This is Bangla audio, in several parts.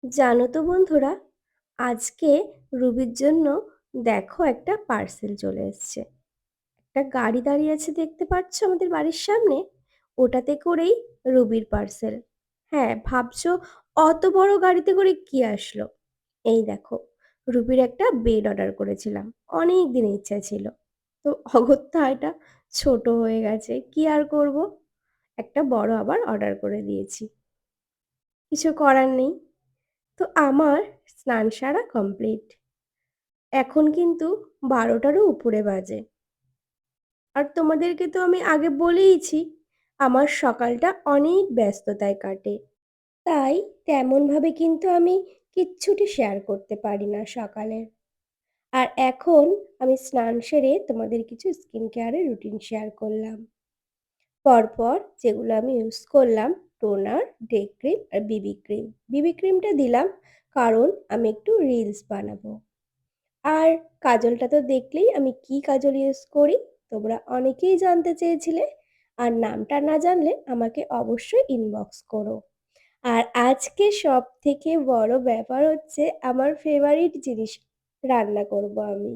জানো তো বন্ধুরা, আজকে রুবির জন্য দেখো একটা পার্সেল চলে এসেছে। একটা গাড়ি দাঁড়িয়ে আছে, দেখতে পাচ্ছ আমাদের বাড়ির সামনে। ওটাতে করেই রুবির পার্সেল। হ্যাঁ, ভাবছো অত বড় গাড়িতে করে কি আসলো? এই দেখো, রুবির একটা বেড অর্ডার করেছিলাম, অনেক দিনের ইচ্ছা ছিল। তো অগত্যা এটা ছোট হয়ে গেছে, কি আর করব, একটা বড় আবার অর্ডার করে দিয়েছি। কিছু করার নেই। তো আমার স্নান সারা কমপ্লিট। এখন কিন্তু 12টারও উপরে বাজে। আর তোমাদেরকে তো আমি আগে বলেইছি, আমার সকালটা অনেক ব্যস্ততায় কাটে। তাই তেমনভাবে কিন্তু আমি কিচ্ছুটি শেয়ার করতে পারি না সকালের। আর এখন আমি স্নান সেরে তোমাদের কিছু স্কিন কেয়ারের রুটিন শেয়ার করলাম। পরপর যেগুলো আমি ইউজ করলাম: টোনার, ডে ক্রিম আর বিবি ক্রিম। বিবি ক্রিমটা দিলাম কারণ আমি একটু রিলস বানাবো। আর কাজলটা তো দেখলেই আমি কি কাজল ইউজ করি, তোমরা অনেকেই জানতে চেয়েছিলে। আর নামটা না জানলে আমাকে অবশ্যই ইনবক্স করো। আর আজকে সব থেকে বড় ব্যাপার হচ্ছে, আমার ফেভারিট জিনিস রান্না করব আমি।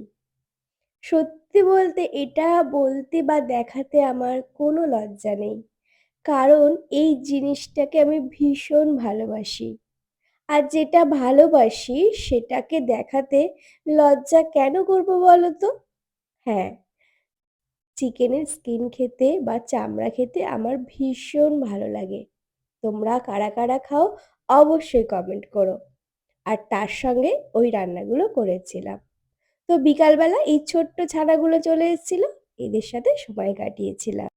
সত্যি বলতে এটা বলতে বা দেখাতে আমার কোনো লজ্জা নেই, কারণ এই জিনিসটাকে আমি ভীষণ ভালোবাসি। আর যেটা ভালোবাসি সেটাকে দেখাতে লজ্জা কেন করব বলো তো? হ্যাঁ, চিকেনের স্কিন খেতে বা চামড়া খেতে আমার ভীষণ ভালো লাগে। তোমরা কারা কারা খাও অবশ্যই কমেন্ট করো। আর তার সঙ্গে ওই রান্নাগুলো করেছিলাম। তো বিকালবেলা এই ছোট্ট ছানাগুলো চলে এসেছিল, এদের সাথে সময় কাটিয়েছিলাম।